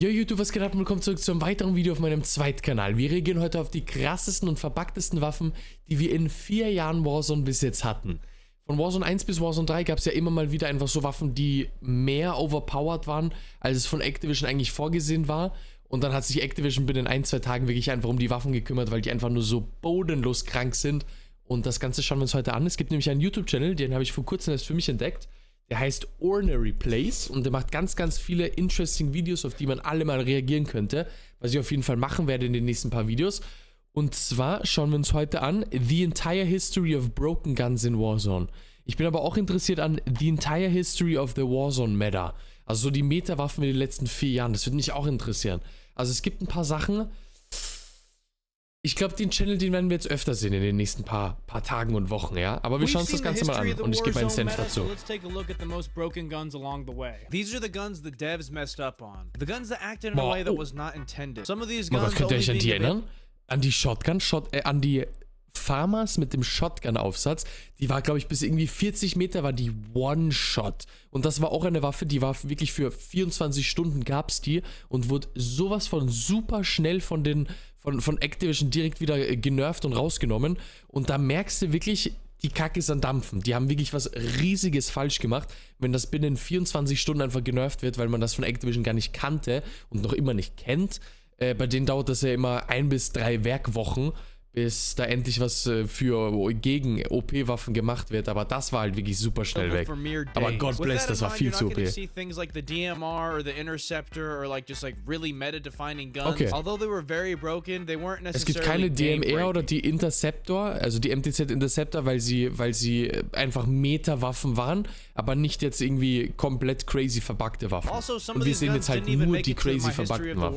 Yo YouTube, was geht ab und willkommen zurück zu einem weiteren Video auf meinem Zweitkanal. Wir reagieren heute auf die krassesten und verpacktesten Waffen, die wir in 4 Jahren Warzone bis jetzt hatten. Von Warzone 1 bis Warzone 3 gab es ja immer mal wieder einfach so Waffen, die mehr overpowered waren, als es von Activision eigentlich vorgesehen war. Und dann hat sich Activision binnen 1-2 Tagen wirklich einfach um die Waffen gekümmert, weil die einfach nur so bodenlos krank sind. Und das Ganze schauen wir uns heute an. Es gibt nämlich einen YouTube-Channel, den habe ich vor kurzem erst für mich entdeckt. Der heißt Ordinary Plays und der macht ganz, ganz viele interesting Videos, auf die man alle mal reagieren könnte, was ich auf jeden Fall machen werde in den nächsten paar Videos. Und zwar schauen wir uns heute an The Entire History of Broken Guns in Warzone. Ich bin aber auch interessiert an The Entire History of the Warzone Meta. Also so die Meta-Waffen in den letzten 4 Jahren, das würde mich auch interessieren. Also es gibt ein paar Sachen. Ich glaube, den Channel, den werden wir jetzt öfter sehen in den nächsten paar Tagen und Wochen, ja? Aber wir schauen uns das Ganze mal an und ich gebe meinen Senf dazu. Boah, könnt ihr euch an die erinnern? An die an die Famas mit dem Shotgun-Aufsatz. Die war, glaube ich, bis irgendwie 40 Meter war die One-Shot. Und das war auch eine Waffe, die war wirklich für 24 Stunden gab es die und wurde sowas von super schnell von Activision direkt wieder genervt und rausgenommen. Und da merkst du wirklich, die Kacke ist an Dampfen. Die haben wirklich was Riesiges falsch gemacht, wenn das binnen 24 Stunden einfach genervt wird, weil man das von Activision gar nicht kannte und noch immer nicht kennt. Bei denen dauert das ja immer 1 bis 3 Werkwochen, bis da endlich was gegen OP-Waffen gemacht wird, aber das war halt wirklich super schnell weg. Aber God bless, das war viel zu OP. Okay. Es gibt keine DMR oder die Interceptor, also die MTZ Interceptor, weil sie einfach Meta-Waffen waren, aber nicht jetzt irgendwie komplett crazy verpackte Waffen. Und wir sehen jetzt halt nur die crazy verpackten Waffen.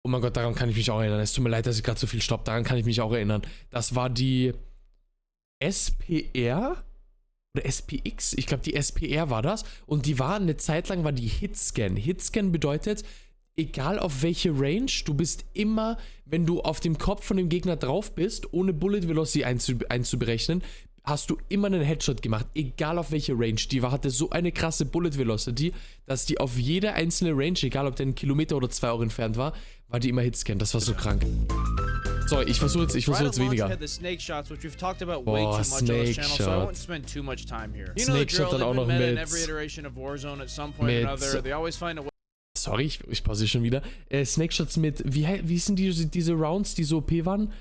Oh mein Gott, daran kann ich mich auch erinnern. Es tut mir leid, dass ich gerade so viel stopp. Daran kann ich mich auch erinnern. Das war die SPR oder SPX. Ich glaube, die SPR war das. Und die war eine Zeit lang die Hitscan. Hitscan bedeutet, egal auf welche Range, du bist immer, wenn du auf dem Kopf von dem Gegner drauf bist, ohne Bullet Velocity einzuberechnen, hast du immer einen Headshot gemacht, egal auf welche Range. Die hatte so eine krasse Bullet Velocity, dass die auf jede einzelne Range, egal ob der einen Kilometer oder 2 auch entfernt war die immer Hitscan. Das war so krank. So, ich versuche jetzt weniger. Boah, Snake Shot. Snake Shot dann auch noch mit sorry, ich pause schon wieder. Snake Shots mit, wie sind diese Rounds, die so OP waren?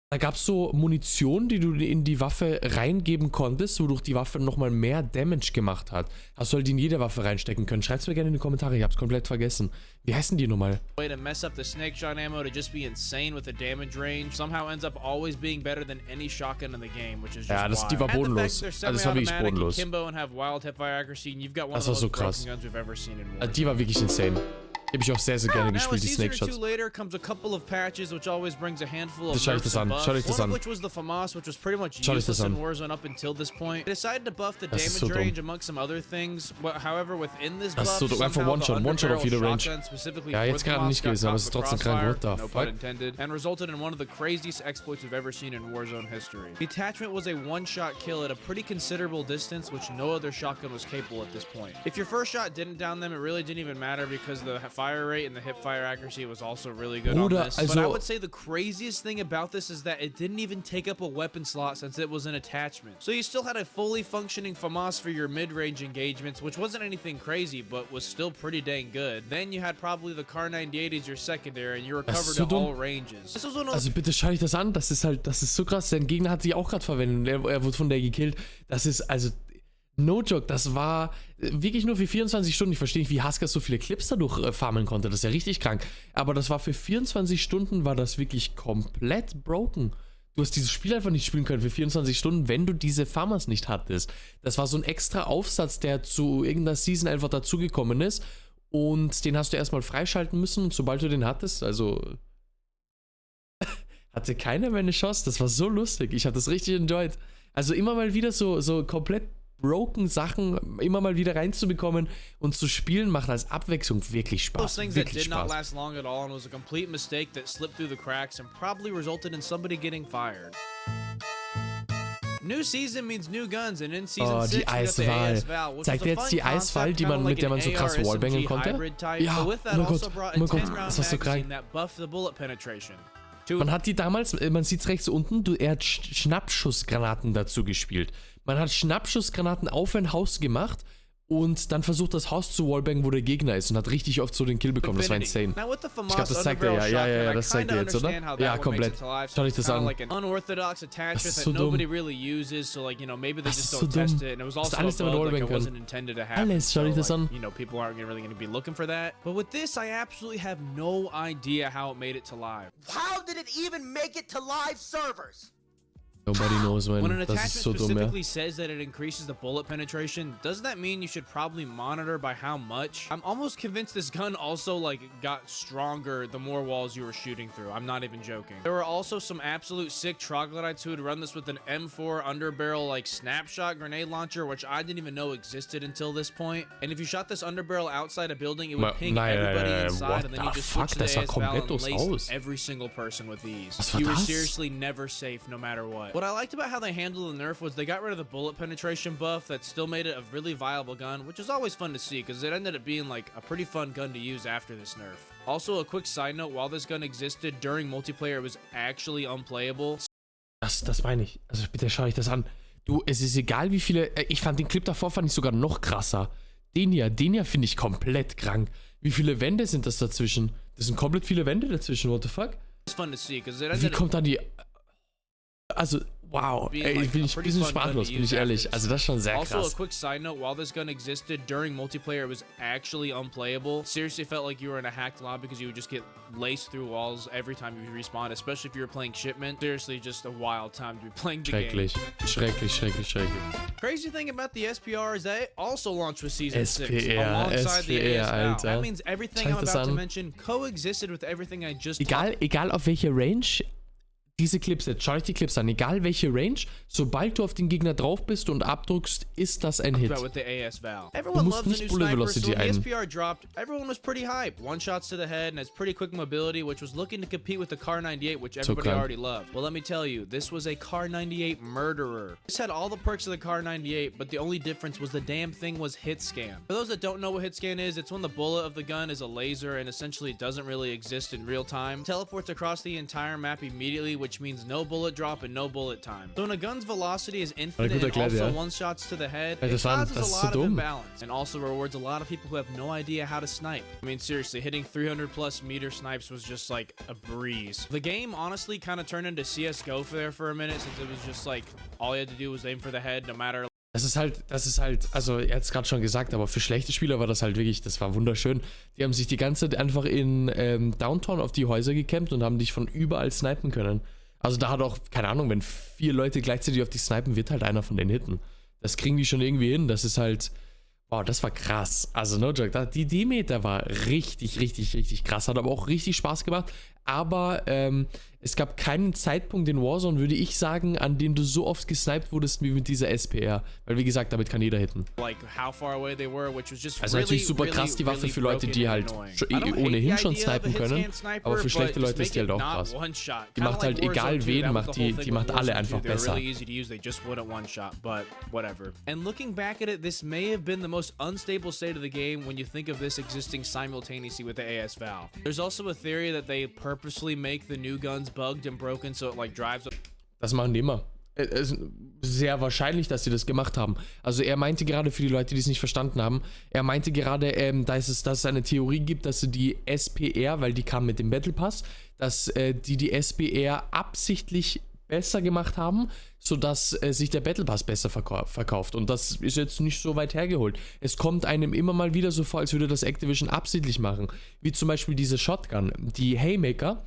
Da gab es so Munition, die du in die Waffe reingeben konntest, wodurch die Waffe nochmal mehr Damage gemacht hat. Hast du halt in jede Waffe reinstecken können. Schreib's mir gerne in die Kommentare, ich hab's komplett vergessen. Wie heißen die nochmal? Ja, die war bodenlos. Also das war wirklich bodenlos. Das war so krass. Die war wirklich insane. Die habe ich auch sehr, sehr gerne gespielt, die Snake Shots. Schau euch das an, schau euch das an. Schau euch das an. Das ist so dumm. Das ist so dumm, einfach One-Shot auf jede Range. Ja, jetzt gerade nicht gewesen, aber es ist trotzdem krank. What the fuck? And resulted in one of the craziest exploits we've ever seen in Warzone history. The attachment was a one-shot kill at a pretty considerable distance, which no other shotgun was capable at this point. If your first shot didn't down them, it really didn't even matter because the fire rate and the hip fire accuracy was also really good on this. But I would say the craziest thing about this is that it didn't even take up a weapon slot since it was an attachment. So you still had a fully functioning Famas for your mid-range engagements, which wasn't anything crazy, but was still pretty dang good. Then you had probably the Kar98 as your secondary and you were covered at all ranges. Also bitte schau dich das an, das ist so krass. Sein Gegner hat sie auch gerade verwendet, er wurde von der gekillt. Das ist also no joke, das war wirklich nur für 24 Stunden. Ich verstehe nicht, wie Husker so viele Clips dadurch farmen konnte. Das ist ja richtig krank. Aber das war für 24 Stunden, war das wirklich komplett broken. Du hast dieses Spiel einfach nicht spielen können für 24 Stunden, wenn du diese Famas nicht hattest. Das war so ein extra Aufsatz, der zu irgendeiner Season einfach dazugekommen ist. Und den hast du erstmal freischalten müssen. Und sobald du den hattest, also hatte keiner mehr eine Chance. Das war so lustig. Ich habe das richtig enjoyed. Also immer mal wieder so komplett broken Sachen immer mal wieder reinzubekommen und zu spielen, macht als Abwechslung wirklich Spaß. Wirklich Spaß. New season means new guns and in season 6 die Eiswahl. Zeigt jetzt die Eiswahl, mit der man so krass wallbangen konnte? Ja, oh mein Gott, das war so krank. Man hat die damals, man sieht es rechts unten, er hat Schnappschussgranaten dazu gespielt. Man hat Schnappschussgranaten auf ein Haus gemacht und dann versucht, das Haus zu wallbangen, wo der Gegner ist und hat richtig oft so den Kill bekommen. Das war insane. Ich glaube, das zeigt er ja. Ja, das zeigt er jetzt, oder? Ja, komplett. Schau dich das an. Das ist so dumm. Das ist so dumm. Du musst alles damit wallbangen können. Alles, schau dich das an. But with this, I absolutely have no idea how it made it to live. How did it even make it to live servers? Nobody knows, man. When an Das ist so attachment dumm, ja. specifically says that it increases the bullet penetration, does that mean you should probably monitor by how much? I'm almost convinced this gun also like got stronger the more walls you were shooting through. I'm not even joking. There were also some absolute sick troglodytes who would run this with an M4 underbarrel like snapshot grenade launcher, which I didn't even know existed until this point. And if you shot this underbarrel outside a building, it would ping everybody inside, and then you just switch to the AS-Val and lace every single person with these. You were seriously never safe no matter what. What I liked about how they handled the nerf was they got rid of the bullet penetration buff that still made it a really viable gun, which is always fun to see because it ended up being like a pretty fun gun to use after this nerf. Also, a quick side note, while this gun existed during multiplayer, it was actually unplayable. Das meine ich. Also bitte schau ich das an. Du, es ist egal wie viele, ich fand den Clip davor fand ich sogar noch krasser. Den hier finde ich komplett krank. Wie viele Wände sind das dazwischen? Das sind komplett viele Wände dazwischen, what the fuck? Wie kommt dann die... Also, wow, ey, ich bin ein bisschen sprachlos, bin ich ehrlich. Also das ist schon sehr krass. Also, a quick side note, while this gun existed, during multiplayer, it was actually unplayable. Seriously felt like you were in a hacked lobby because you would just get laced through walls every time you respawn, especially if you were playing shipment. Seriously, just a wild time to be playing the game. Schrecklich. Crazy thing about the SPR is that it also launched with Season 6 SPR, alongside the AS-Val. Alter. That means everything I'm about to mention coexisted with everything I just talked. Egal auf welche Range... Diese Clips jetzt, schau euch die Clips an, egal welche Range, sobald du auf den Gegner drauf bist und abdrückst, ist das ein Hit. Du musst nicht Bullet Velocity ein. Everyone was pretty hyped. One shots to the head and has pretty quick mobility, which was looking to compete with the Kar 98, which everybody already loved. Well, let me tell you, this was a Kar 98 murderer. This had all the perks of the Kar 98, but the only difference was the damn thing was hitscan. For those that don't know what hitscan is, it's when the bullet of the gun is a laser and essentially doesn't really exist in real time. Teleports across the entire map immediately, which means no bullet drop and no bullet time. So when a gun's velocity is infinite and also one shots to the head, it causes a lot of imbalance and also rewards a lot of people who have no idea how to snipe. I mean, seriously, hitting 300 plus meter snipes was just like a breeze. The game honestly kind of turned into CSGO for a minute, since it was just like all you had to do was aim for the head no matter. Das ist halt, also er hat es gerade schon gesagt, aber für schlechte Spieler war das halt wirklich, das war wunderschön. Die haben sich die ganze Zeit einfach in Downtown auf die Häuser gecampt und haben dich von überall snipen können. Also da hat auch, keine Ahnung, wenn 4 Leute gleichzeitig auf dich snipen, wird halt einer von denen hitten. Das kriegen die schon irgendwie hin, das ist halt, wow, das war krass. Also no joke, die D-Meter war richtig krass, hat aber auch richtig Spaß gemacht. Aber es gab keinen Zeitpunkt in Warzone, würde ich sagen, an dem du so oft gesniped wurdest wie mit dieser SPR. Weil wie gesagt, damit kann jeder hitten. Also natürlich super krass die Waffe für Leute, die halt ohnehin schon snipen können. Aber für schlechte Leute ist die halt auch krass. Die macht halt egal wen, die macht alle einfach besser. And looking back at it, this may have been the most unstable state of the game when you think of this existing simultaneously with the AS-Val. There's also a theory that they purposely make the new guns bugged and broken so it like drives. Das machen die immer. Es ist sehr wahrscheinlich, dass sie das gemacht haben. Also er meinte gerade, für die Leute, die es nicht verstanden haben, er meinte gerade, dass es eine Theorie gibt, dass sie die SPR, weil die kam mit dem Battle Pass, dass die SPR absichtlich besser gemacht haben, sodass sich der Battle Pass besser verkauft. Und das ist jetzt nicht so weit hergeholt. Es kommt einem immer mal wieder so vor, als würde das Activision absichtlich machen. Wie zum Beispiel diese Shotgun. Die Haymaker,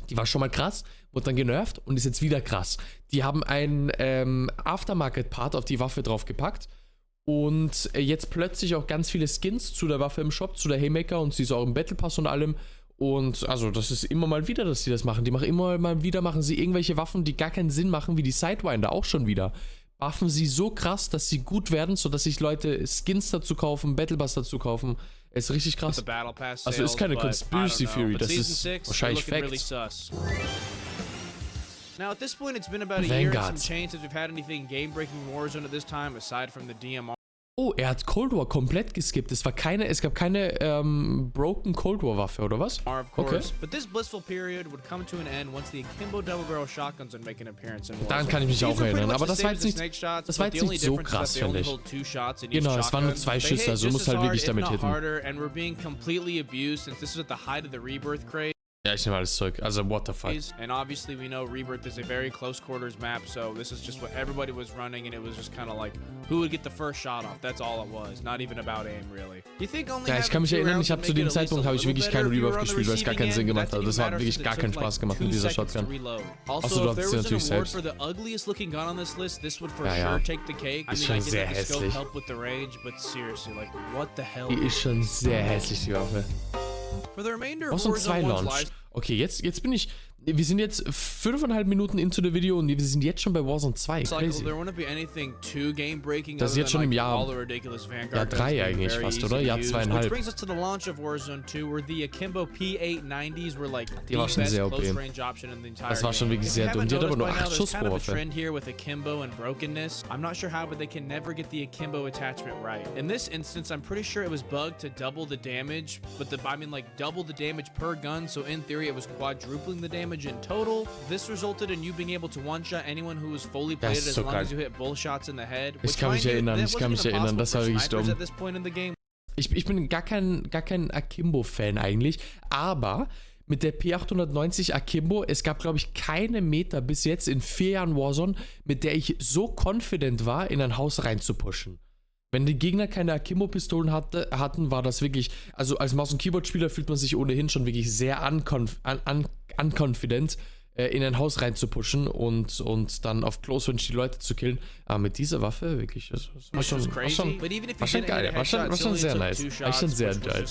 die war schon mal krass, wurde dann genervt und ist jetzt wieder krass. Die haben einen Aftermarket-Part auf die Waffe draufgepackt und jetzt plötzlich auch ganz viele Skins zu der Waffe im Shop, zu der Haymaker, und sie ist auch im Battle Pass und allem. Und also das ist immer mal wieder, dass sie das machen. Die machen immer mal wieder, machen sie irgendwelche Waffen, die gar keinen Sinn machen, wie die Sidewinder auch schon wieder. Buffen sie so krass, dass sie gut werden, sodass sich Leute Skins dazu kaufen, Battle Pass dazu kaufen. Ist richtig krass. Also ist keine Conspiracy Theory, das ist wahrscheinlich Facts. Now at this point, it's been about a year and some change since we've had anything game-breaking in Warzone at this time, aside from the DMR. Oh, er hat Cold War komplett geskippt. Es gab keine broken Cold War Waffe, oder was? Of course. Okay. But this blissful period would come to an end once the Akimbo double barrel shotguns would make an appearance in Warzone. Daran kann ich mich auch erinnern, aber das war jetzt nicht so krass, finde ich. Genau, es waren nur 2 Schüsse, also du musst halt wirklich damit hitten. And we're being completely abused since this was at the height of the rebirth craze. Ja, ich nehme alles zurück. Also, what the fuck. And obviously we know Rebirth is a very close quarters map, so this is just what everybody was running, and it was just kind of like, who would get the first shot off? That's all it was. Not even about aim, really. You think only ja, ich kann mich erinnern, ich habe zu dem Zeitpunkt wirklich keine Rebirth gespielt, weil es gar keinen Sinn gemacht hat. Das hat wirklich gar keinen Spaß gemacht mit dieser Shotgun. Achso, du hattest sie natürlich selbst. Ja. Ist schon sehr hässlich. Die ist schon sehr hässlich, die Waffe. Warzone 2 Launch. Okay, jetzt bin ich... Wir sind jetzt 5,5 Minuten into the Video und wir sind jetzt schon bei Warzone 2. Crazy. Das ist jetzt schon im Jahr 3 eigentlich fast, oder? Jahr 2,5. Die war schon sehr OP. Das war schon wirklich sehr dumm. Die hat aber nur 8 Schuss pro Waffe. I'm not sure how, but they can never get the Akimbo attachment right. In this instance, I'm pretty sure it was bugged to double the damage, but double the damage per gun, so in theory it was quadrupling the damage in total. This resulted in you being able to one-shot anyone who was fully plated as long as you hit both shots in the head. Ich kann mich erinnern, das war wirklich dumm. Ich bin gar kein Akimbo-Fan eigentlich, aber mit der P890 Akimbo, es gab, glaube ich, keine Meter bis jetzt in 4 Jahren Warzone, mit der ich so confident war, in ein Haus reinzupushen. Wenn die Gegner keine Akimbo-Pistolen hatten, war das wirklich, also als Maus- und Keyboard-Spieler fühlt man sich ohnehin schon wirklich sehr unconfident, in ein Haus reinzupushen und dann auf Close Range die Leute zu killen. Aber mit dieser Waffe wirklich, das war schon geil, war schon sehr nice. War schon sehr geil.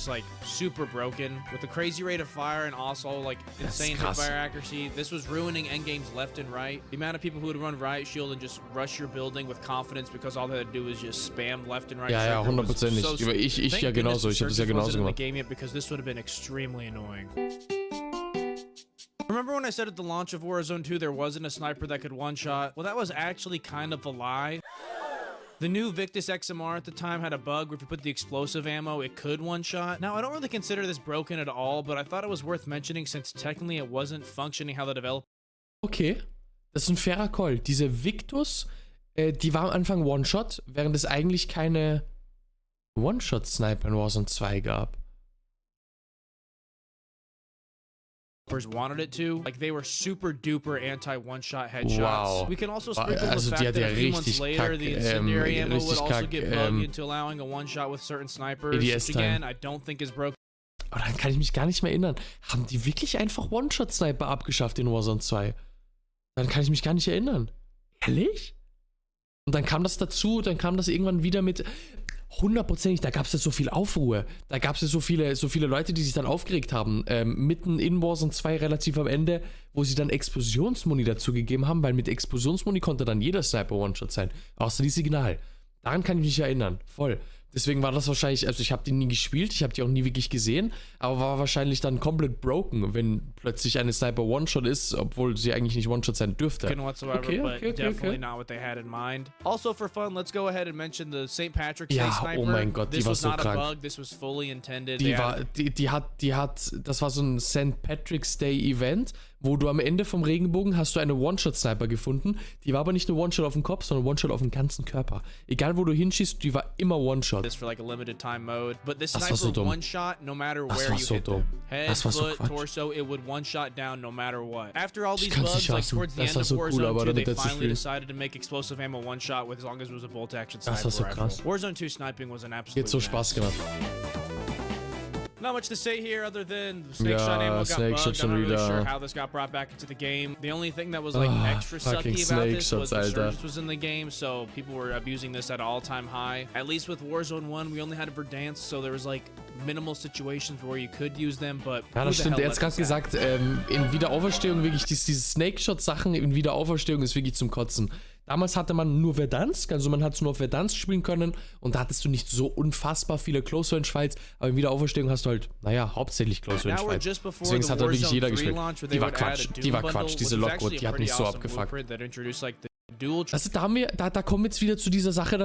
Super broken with a crazy rate of fire and also like insane fire accuracy. This was ruining endgames left and right. The amount of people who would run riot shield and just rush your building with confidence because all they had to do was just spam left and right. Ja, 100%. Ich ja genauso. Ich habe das ja genauso gemacht. Because this would have been extremely annoying. Remember when I said at the launch of Warzone 2 there wasn't a sniper that could one-shot? Well, that was actually kind of a lie. The new Victus XMR at the time had a bug where if you put the explosive ammo, it could one-shot. Now, I don't really consider this broken at all, but I thought it was worth mentioning since technically it wasn't functioning how the developer... Okay, das ist ein fairer Call. Diese Victus, die war am Anfang One-Shot, während es eigentlich keine One-Shot-Sniper in Warzone 2 gab. wanted it to. Like, they were super duper anti-one-shot headshots. Wow. We can also sprinkle the fact that a few months later, the incendiary ammo would also get bugged into allowing a one-shot with certain snipers, which again, I don't think is broken. Aber dann kann ich mich gar nicht mehr erinnern. Haben die wirklich einfach One-Shot-Sniper abgeschafft in Warzone 2? Dann kann ich mich gar nicht erinnern. Ehrlich? Und dann kam das dazu, dann kam das irgendwann wieder mit... 100%, da gab es ja so viel Aufruhr. Da gab es ja so viele Leute, die sich dann aufgeregt haben. Mitten in Warzone 2 relativ am Ende, wo sie dann Explosionsmuni dazu gegeben haben, weil mit Explosionsmuni konnte dann jeder Sniper One-Shot sein. Außer die Signal. Daran kann ich mich erinnern. Voll. Deswegen war das wahrscheinlich, also ich habe die nie gespielt, ich habe die auch nie wirklich gesehen, aber war wahrscheinlich dann komplett broken, wenn plötzlich eine Sniper One-Shot ist, obwohl sie eigentlich nicht One-Shot sein dürfte. Okay. Definitely not what they had in mind. Also for fun, let's go ahead and mention the St. Patrick's Day Sniper. Oh mein Gott, die war so krank. Bug, this was fully intended. Das war so ein St. Patrick's Day Event, wo du am Ende vom Regenbogen hast du eine One-Shot-Sniper gefunden. Die war aber nicht nur One-Shot auf den Kopf, sondern One-Shot auf den ganzen Körper. Egal wo du hinschießt, die war immer One-Shot. Das war so dumm. Das war so Quatsch. Torso, it would one-shot down no matter what. After all these bugs, like towards the end of Warzone 2, they finally decided to make explosive ammo one-shot with as long as it was a bolt-action sniper rifle. Warzone 2 sniping was an absolute Jetzt so Spaß gemacht. Not much to say here other than the snake shot ammo got bugged. I'm not really sure how this got brought back into the game. The only thing that was like extra sucky about this was the surge was in the game, so people were abusing this at an all-time high. At least with Warzone 1, we only had Verdansk, so there was like minimal situations where you could use them, but ja, das stimmt. Er hat gerade gesagt, in Wiederauferstehung wirklich diese Snake-Shot-Sachen in Wiederauferstehung ist wirklich zum Kotzen. Damals hatte man nur Verdansk, also man hat es nur auf Verdansk spielen können und da hattest du nicht so unfassbar viele Close-Range-Fights, aber in Wiederauferstehung hast du halt, naja, hauptsächlich Close-Range-Fights. Deswegen hat halt wirklich jeder gespielt. Die war Quatsch, diese Lockwood, die hat mich so abgefuckt. Also da kommen wir jetzt wieder zu dieser Sache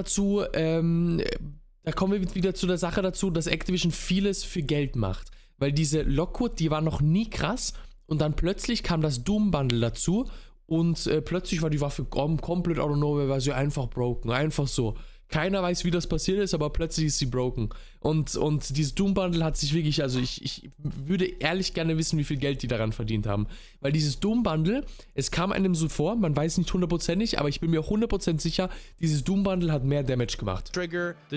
dazu, dass Activision vieles für Geld macht. Weil diese Lockwood, die war noch nie krass und dann plötzlich kam das Doom-Bundle dazu und plötzlich war die Waffe komplett out of nowhere, war sie einfach broken, einfach so. Keiner weiß, wie das passiert ist, aber plötzlich ist sie broken. Und dieses Doom-Bundle hat sich wirklich, also ich würde ehrlich gerne wissen, wie viel Geld die daran verdient haben. Weil dieses Doom-Bundle, es kam einem so vor, man weiß nicht hundertprozentig, aber ich bin mir 100% sicher, dieses Doom-Bundle hat mehr Damage gemacht. The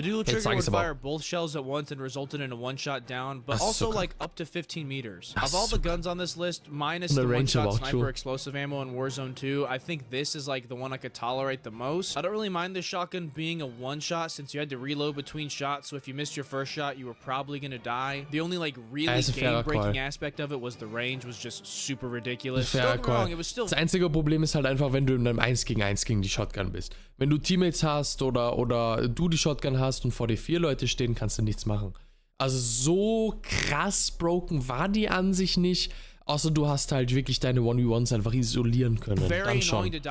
dual trigger would fire both shells at once and resulted in a one-shot down, but also like up to 15 meters. Of all the guns on this list, minus the one-shot sniper explosive ammo in Warzone 2, I think this is like the one I could tolerate the most. I don't really mind this shotgun being a one-shot since you had to reload between shots, so if you missed your first shot, you were probably gonna die. The only like really game-breaking aspect of it was the range was just super ridiculous. Don't get me wrong, it was still. Das einzige Problem ist halt einfach, wenn du in einem 1 gegen 1 gegen die Shotgun bist. Wenn du Teammates hast oder du die Shotgun hast und vor dir 4 Leute stehen, kannst du nichts machen. Also so krass broken war die an sich nicht. Außer du hast halt wirklich deine 1v1s einfach isolieren können. Dann schon. Dann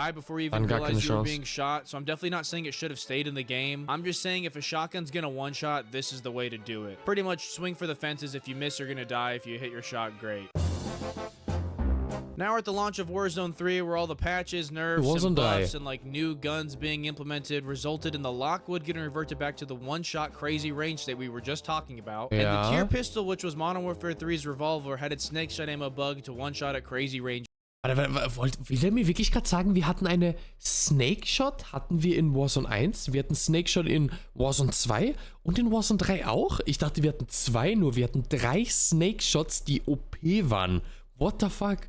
gar keine Chance. So I'm definitely not saying it should have stayed in the game. I'm just saying if a shotgun's gonna one-shot, this is the way to do it. Pretty much swing for the fences. If you miss, you're gonna die. If you hit your shot, great. Now we're at the launch of Warzone 3, where all the patches, nerfs, and buffs, and like new guns being implemented resulted in the Lockwood getting reverted back to the one-shot crazy range that we were just talking about. And the tier pistol, which was Modern Warfare 3's revolver, had its snake shot ammo bug to one-shot at crazy range. Will der mir wirklich gerade sagen, wir hatten eine Snake Shot, hatten wir in Warzone 1, wir hatten Snake Shot in Warzone 2 und in Warzone 3 auch? Ich dachte, wir hatten 2, nur wir hatten 3 Snake Shots, die OP waren. What the fuck?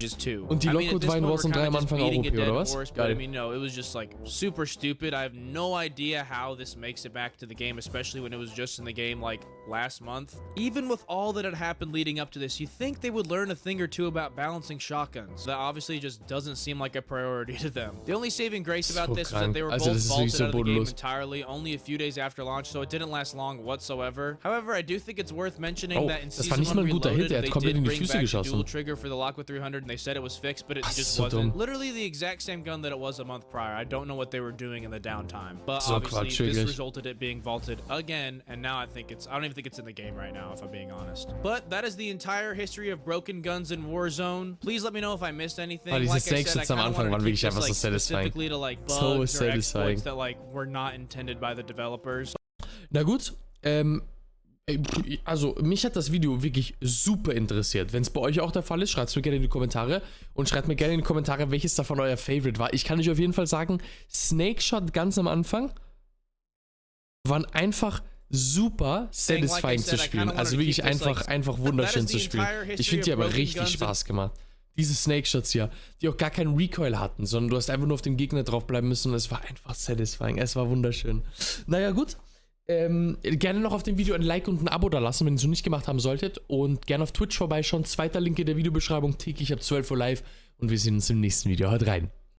Und die Lockwood war in Warzone 3 am Anfang auch OP, oder was? Geil. I mean, no, it was just like super stupid. I have no idea how this makes it back to the game, especially when it was just in the game like last month. Even with all that had happened leading up to this, you think they would learn a thing or two about balancing shotguns. That obviously just doesn't seem like a priority to them. The only saving grace about this was that they were both vaulted out of the game entirely only a few days after launch, so it didn't last long whatsoever. However, I do think it's worth mentioning that in Season 1 Reloaded, they did bring back the dual trigger for the Lockwood 300, and they said it was fixed, but it just wasn't. Literally the exact same gun that it was a month prior. I don't know what they were doing in the downtime, but obviously this resulted it being vaulted again, and now I don't even think it's in the game right now, if I'm being honest. But that is the entire history of broken guns in Warzone. Please let me know if I missed anything. Like I said, I kind of wanted to keep this like specifically to like bugs or exploits that like were not intended by the developers. Na gut, also mich hat das Video wirklich super interessiert. Wenn es bei euch auch der Fall ist, schreibt es mir gerne in die Kommentare und schreibt mir gerne in die Kommentare, welches davon euer Favorite war. Ich kann euch auf jeden Fall sagen, Snake Shot ganz am Anfang waren einfach super satisfying zu spielen. Also wirklich einfach wunderschön zu spielen. Ich finde, die haben richtig Spaß gemacht. Diese Snake Shots hier, die auch gar keinen Recoil hatten, sondern du hast einfach nur auf dem Gegner draufbleiben müssen und es war einfach satisfying. Es war wunderschön. Naja, gut. Gerne noch auf dem Video ein Like und ein Abo da lassen, wenn ihr es noch nicht gemacht haben solltet. Und gerne auf Twitch vorbeischauen. Zweiter Link in der Videobeschreibung. Täglich ab 12 Uhr live. Und wir sehen uns im nächsten Video. Haut rein.